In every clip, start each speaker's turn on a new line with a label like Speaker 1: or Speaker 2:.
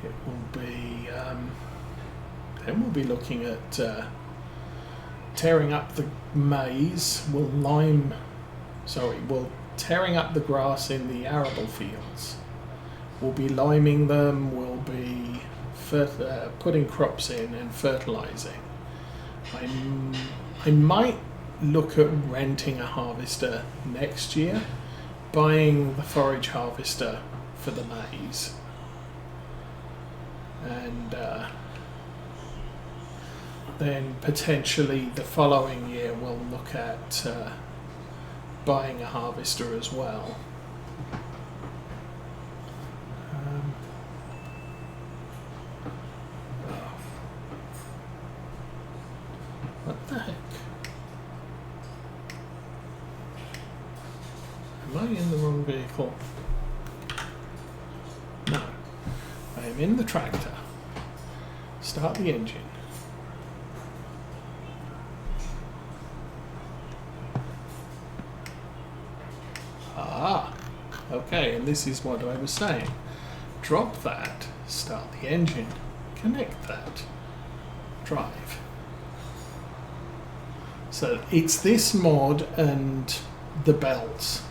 Speaker 1: it will be, then we'll be looking at tearing up the maize, we'll tearing up the grass in the arable fields. We'll be liming them, we'll be putting crops in and fertilising. I might look at renting a harvester next year, buying the forage harvester for the maize, and then potentially the following year we'll look at buying a harvester as well. What the heck? Am I in the wrong vehicle? No. I am in the tractor. Start the engine. Ah, okay, and this is what I was saying. Drop that, start the engine, connect that, drive. So it's this mod and the belts.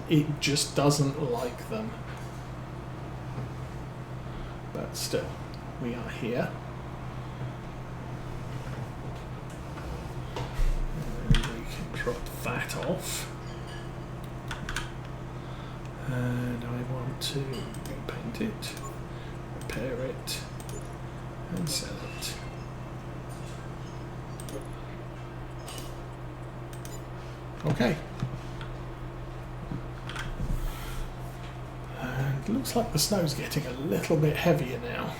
Speaker 1: It just doesn't like them. But still, we are here. And we can drop that off. And I want to repaint it, repair it, and sell it. Okay. And it looks like the snow's getting a little bit heavier now.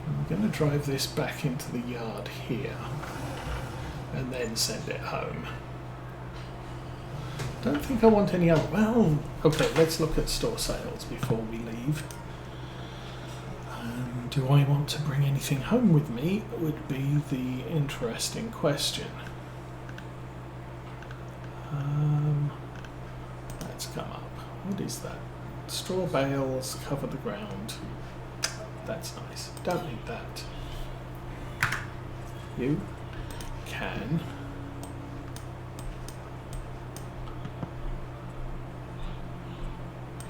Speaker 1: I'm going to drive this back into the yard here and then send it home. Don't think I want any other. Well, okay, let's look at store sales before we leave. Do I want to bring anything home with me? Would be the interesting question. Let's come up. What is that? Straw bales cover the ground. That's nice. Don't need that. You can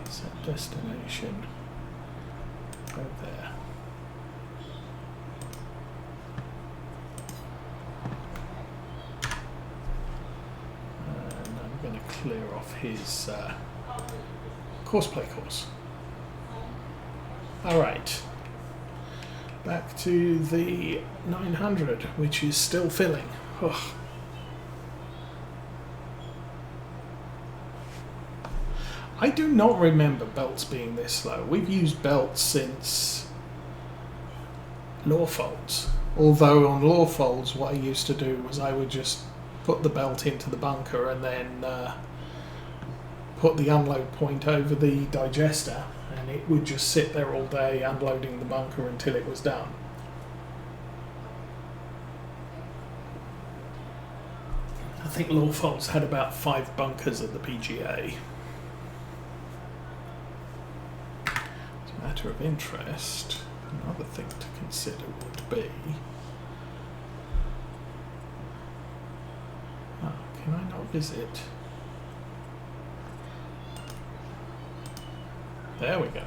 Speaker 1: set destination. Go there. Clear off his courseplay course. Alright, back to the 900, which is still filling. Ugh. I do not remember belts being this slow. We've used belts since Lawfolds, although on Lawfolds what I used to do was I would just put the belt into the bunker and then put the unload point over the digester, and it would just sit there all day unloading the bunker until it was done. I think Lawfolds had about 5 bunkers at the PGA. As a matter of interest, another thing to consider would be, can I not visit? There we go.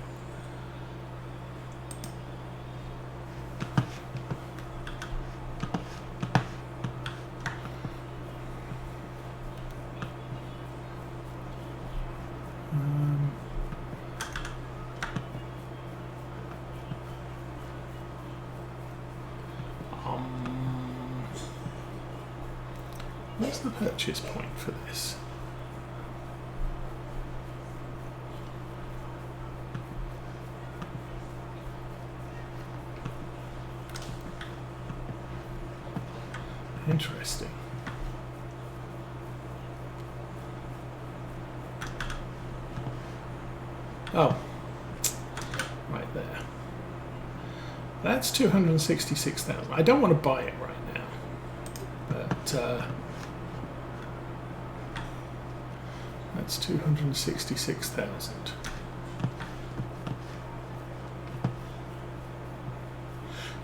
Speaker 1: What's the purchase point for this? Interesting. Oh, right there. That's 266,000. I don't want to buy it right now, but That's 266,000.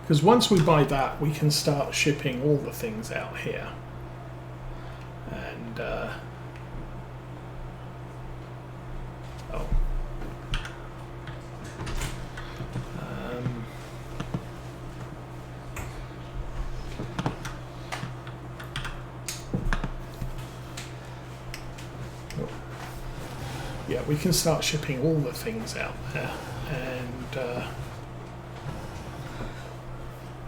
Speaker 1: Because once we buy that, we can start shipping all the things out here. And, yeah, we can start shipping all the things out there and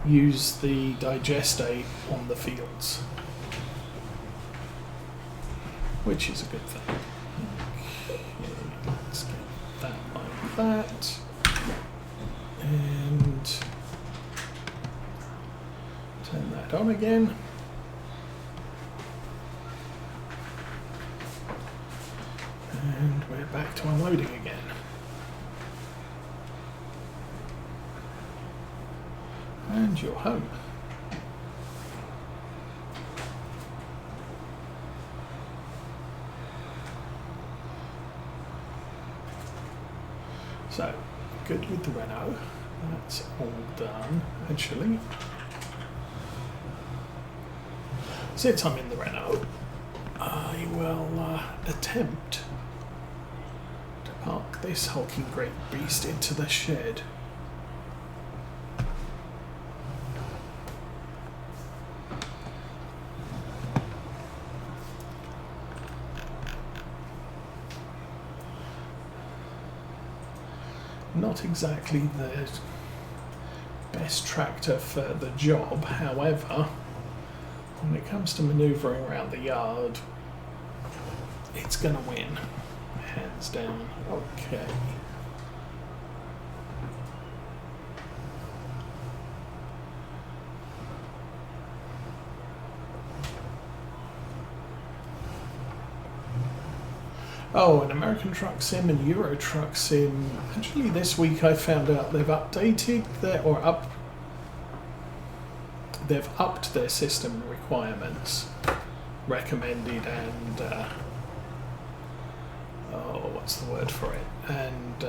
Speaker 1: use the digestate on the fields, which is a good thing. Okay, let's get that like that, and turn that on again. And we're back to unloading again. And you're home. So, good with the Renault. That's all done, actually. Since I'm in the Renault, I will attempt to park this hulking great beast into the shed. Not exactly the best tractor for the job, however, when it comes to manoeuvring around the yard, it's going to win, hands down. Okay. Oh, an American Truck Sim and Euro Truck Sim. Actually, this week I found out they've updated they've upped their system requirements, recommended, and what's the word for it? And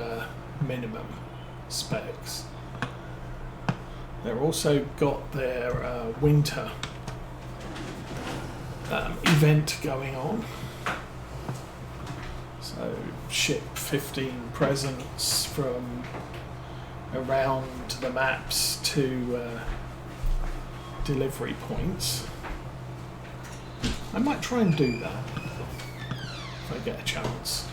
Speaker 1: minimum specs. They've also got their winter event going on. So ship 15 presents from around the maps to delivery points. I might try and do that if I get a chance.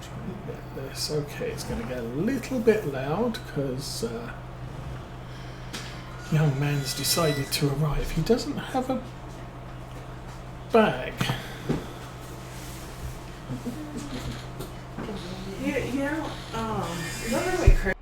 Speaker 1: Try and get this. Okay, it's going to get a little bit loud because young man's decided to arrive. He doesn't have a bag.
Speaker 2: Literally crazy.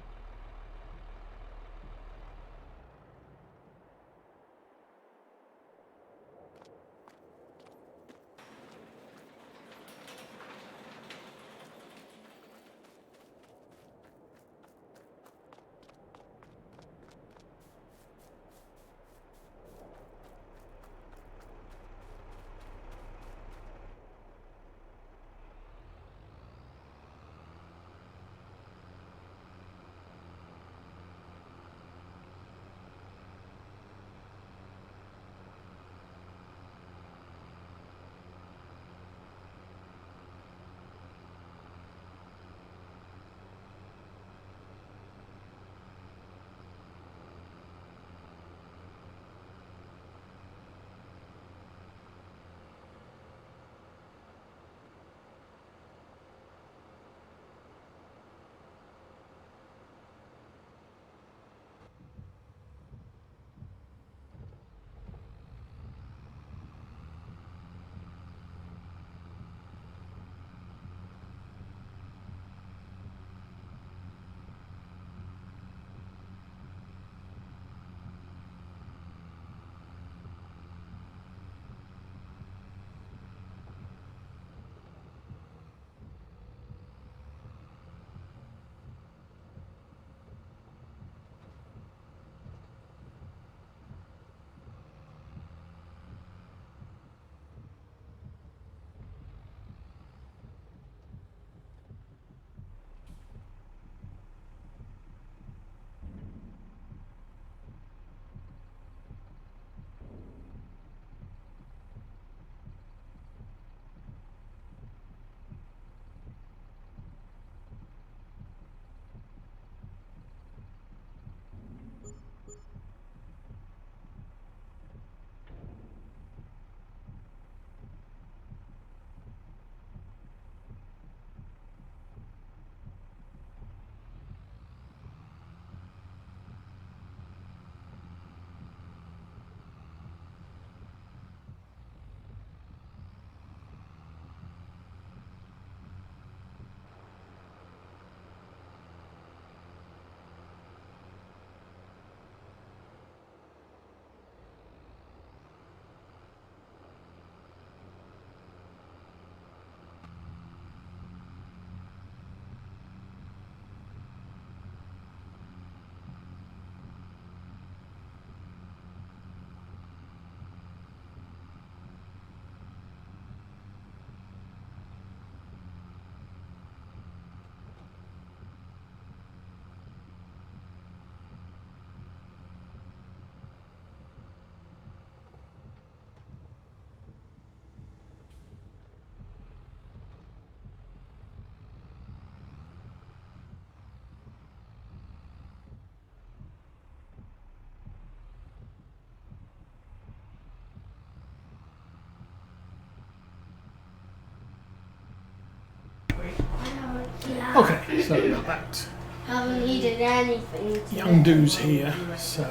Speaker 1: Okay, sorry about that.
Speaker 2: Haven't eaten anything today.
Speaker 1: Young do's here, so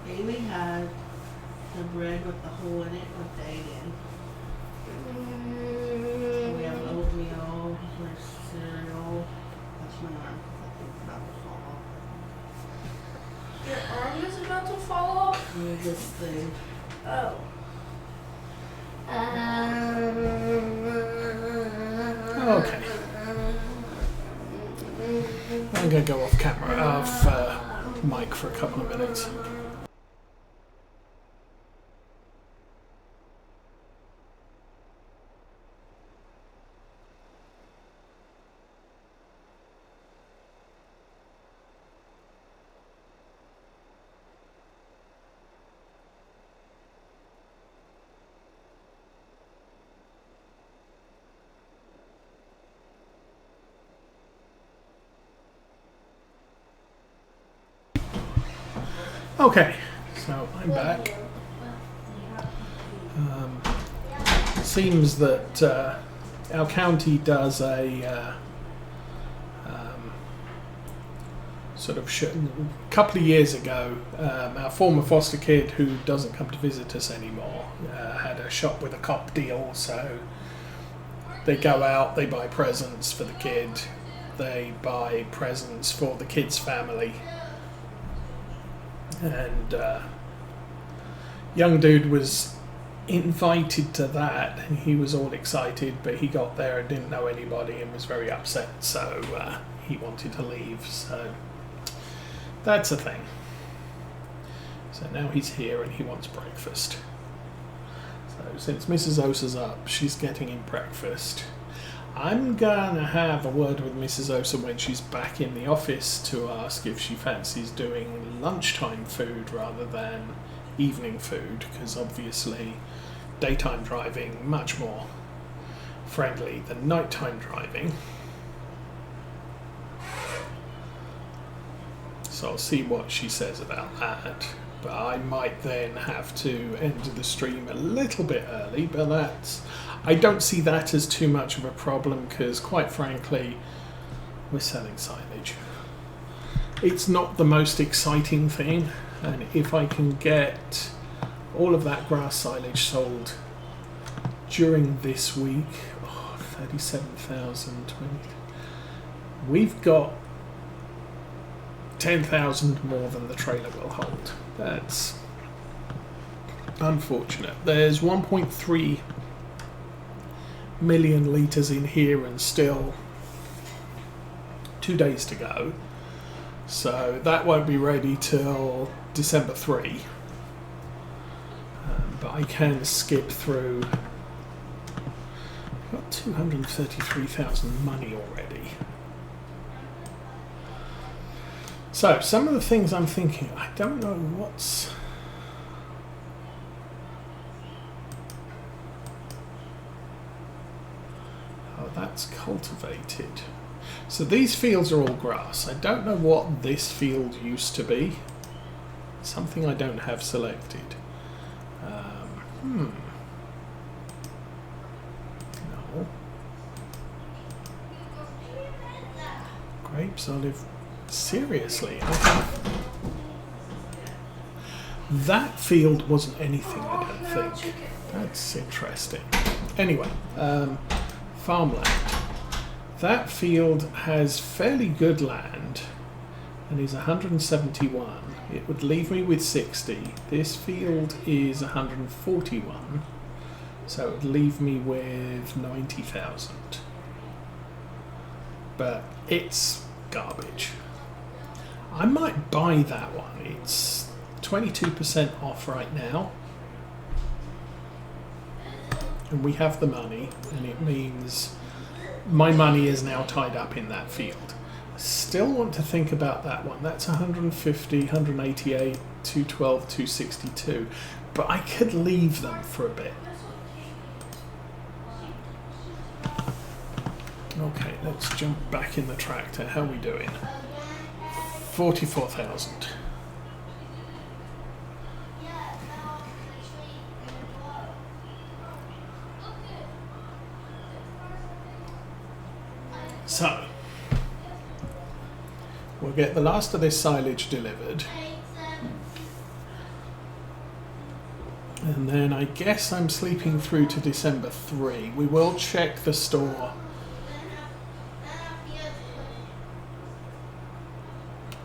Speaker 3: Amy had the bread with the hole in it with the egg in. We have oatmeal, there's cereal. That's my arm. I think it's about to fall off.
Speaker 2: Your arm is about to fall off?
Speaker 3: Move this thing.
Speaker 2: Oh.
Speaker 1: okay. I'm going to go off camera, off mic for a couple of minutes. Okay, so I'm back. Seems that our county does a sort of a couple of years ago, our former foster kid who doesn't come to visit us anymore had a shop with a cop deal, so they go out, they buy presents for the kid, they buy presents for the kid's family. And young dude was invited to that, and he was all excited, but he got there and didn't know anybody and was very upset, so he wanted to leave. So that's a thing. So now he's here and he wants breakfast. So since Mrs. Osa's up, she's getting him breakfast. I'm gonna have a word with Mrs. Osa when she's back in the office to ask if she fancies doing lunchtime food rather than evening food, because obviously daytime driving much more friendly than nighttime driving. So I'll see what she says about that. But I might then have to end the stream a little bit early, but I don't see that as too much of a problem, because quite frankly, we're selling silage. It's not the most exciting thing, and if I can get all of that grass silage sold during this week, 37,000, we've got 10,000 more than the trailer will hold. That's unfortunate. There's 1.3 million litres in here and still 2 days to go. So that won't be ready till December 3. But I can skip through. I've got 233,000 money already. So some of the things I'm thinking, I don't know what's... Oh, that's cultivated. So these fields are all grass. I don't know what this field used to be. Something I don't have selected. No. Grapes, olive... Seriously, that field wasn't anything, I don't think. That's interesting. Anyway, farmland. That field has fairly good land and is 171. It would leave me with 60. This field is 141, so it would leave me with 90,000. But it's garbage. I might buy that one. It's 22% off right now. And we have the money, and it means my money is now tied up in that field. Still want to think about that one. That's 150, 188, 212, 262. But I could leave them for a bit. Okay, let's jump back in the tractor. How are we doing? 44,000. So we'll get the last of this silage delivered, and then I guess I'm sleeping through to December 3. We will check the store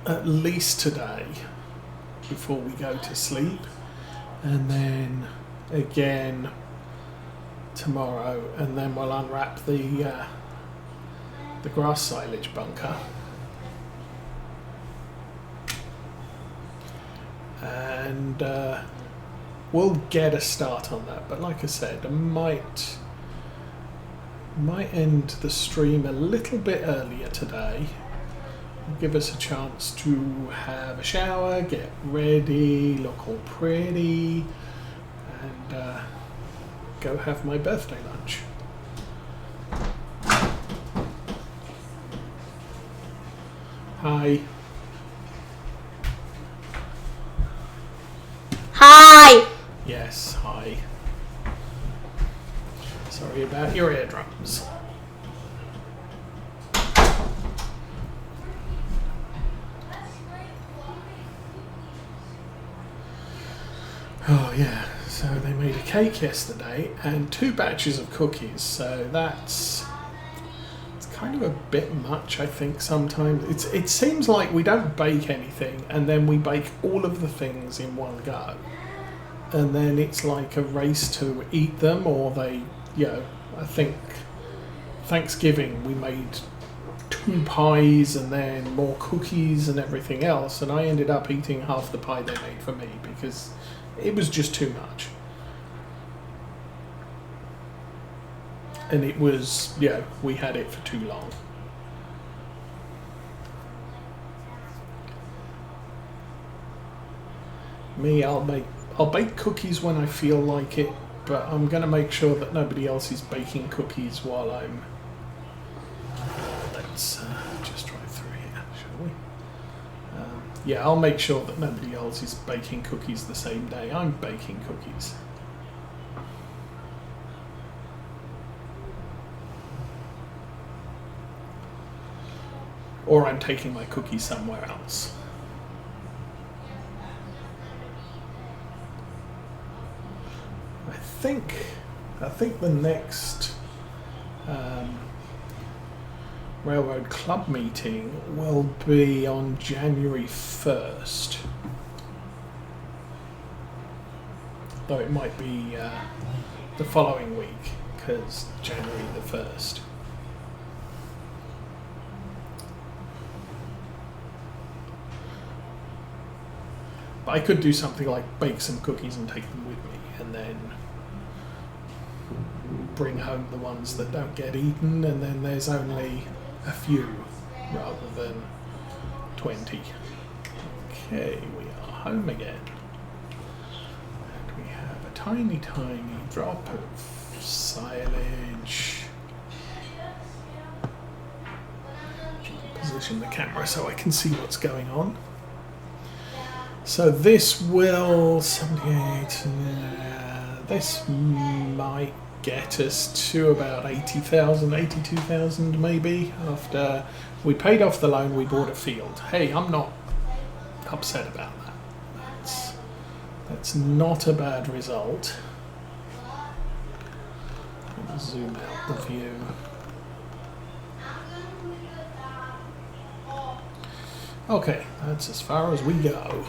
Speaker 1: at least today before we go to sleep, and then again tomorrow, and then we'll unwrap the grass silage bunker, and we'll get a start on that. But like I said, I might end the stream a little bit earlier today. Give us a chance to have a shower, get ready, look all pretty, and go have my birthday lunch. Hi.
Speaker 2: Hi.
Speaker 1: Yes, hi. Sorry about your eardrums. Oh yeah, so they made a cake yesterday and 2 batches of cookies, so it's kind of a bit much, I think, sometimes. It seems like we don't bake anything and then we bake all of the things in one go. And then it's like a race to eat them, or they, I think Thanksgiving we made 2 pies and then more cookies and everything else, and I ended up eating half the pie they made for me because it was just too much. And it was, we had it for too long. Me, I'll bake cookies when I feel like it, but I'm going to make sure that nobody else is baking cookies while I'm... let's just drive through here, shall we? Yeah, I'll make sure that nobody else is baking cookies the same day I'm baking cookies. Or I'm taking my cookies somewhere else. I think the next Railroad Club meeting will be on January 1st. Though it might be the following week, because January the 1st. But I could do something like bake some cookies and take them with me, and then bring home the ones that don't get eaten, and then there's only a few rather than 20. Okay, we are home again. And we have a tiny, tiny drop of silage. Position the camera so I can see what's going on. So this will 78. This might get us to about 80,000, 82,000 maybe. After we paid off the loan, we bought a field. Hey, I'm not upset about that. That's not a bad result. Let me zoom out the view. Okay, that's as far as we go.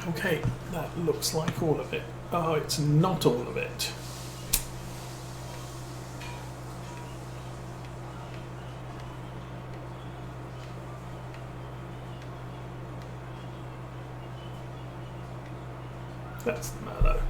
Speaker 1: Okay, that looks like all of it. Oh, it's not all of it. That's the Merlot.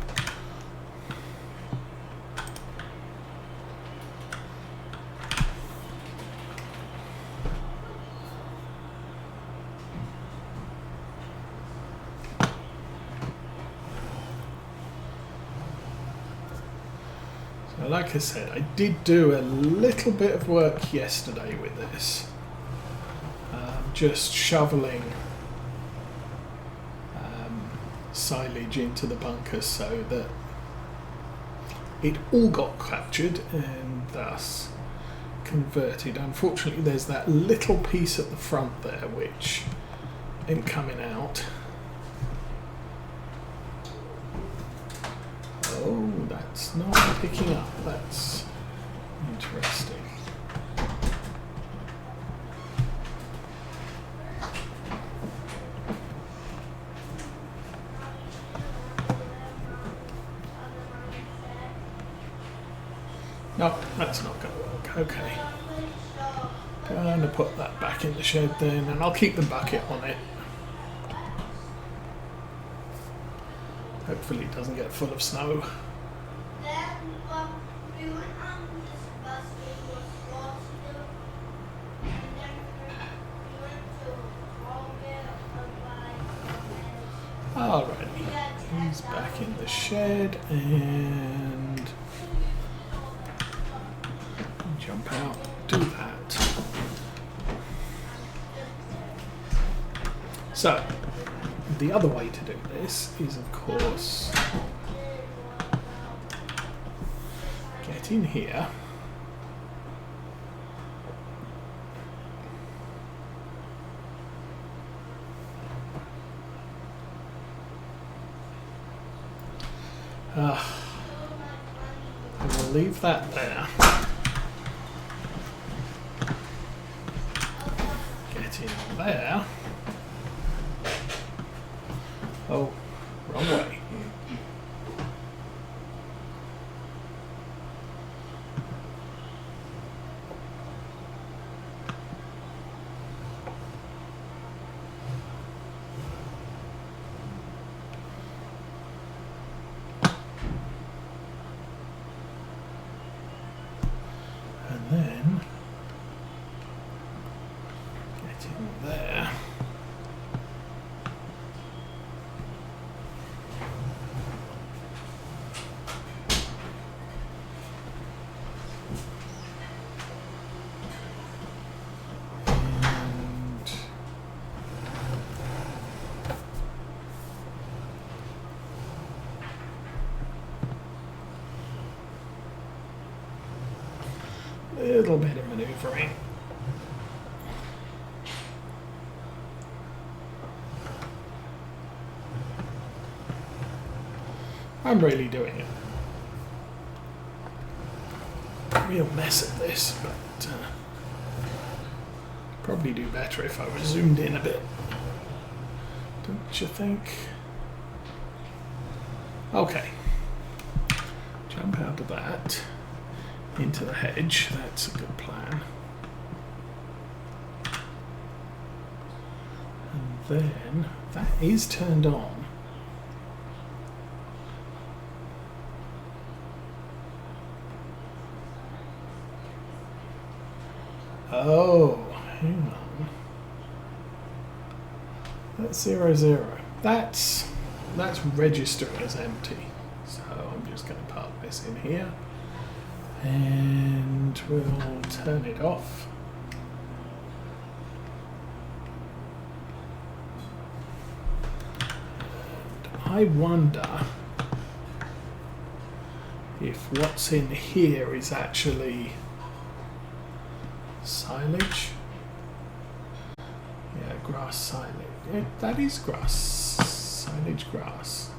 Speaker 1: So like I said, I did do a little bit of work yesterday with this. just shoveling silage into the bunkers so that it all got captured and thus converted. Unfortunately, there's that little piece at the front there which ain't coming out. Oh, that's not picking up. That's interesting. No, that's not going to work. Okay. Going to put that back in the shed then, and I'll keep the bucket on it. Hopefully it doesn't get full of snow. Alrighty, he's back in the shed and jump out, do that. So, the other way to do this is, of course, get in here. I will leave that there. Get in there. Oh, wrong way. And then get in there. Little bit of maneuvering. I'm really doing it. Real mess at this, but probably do better if I was zoomed in a bit. Don't you think? Okay. Jump out of that. Into the hedge, that's a good plan. And then that is turned on. Oh, hang on. That's 00. That's registering as empty. So I'm just going to park this in here. And we'll turn it off. And I wonder if what's in here is actually silage. Yeah, grass silage. That is grass. Silage grass.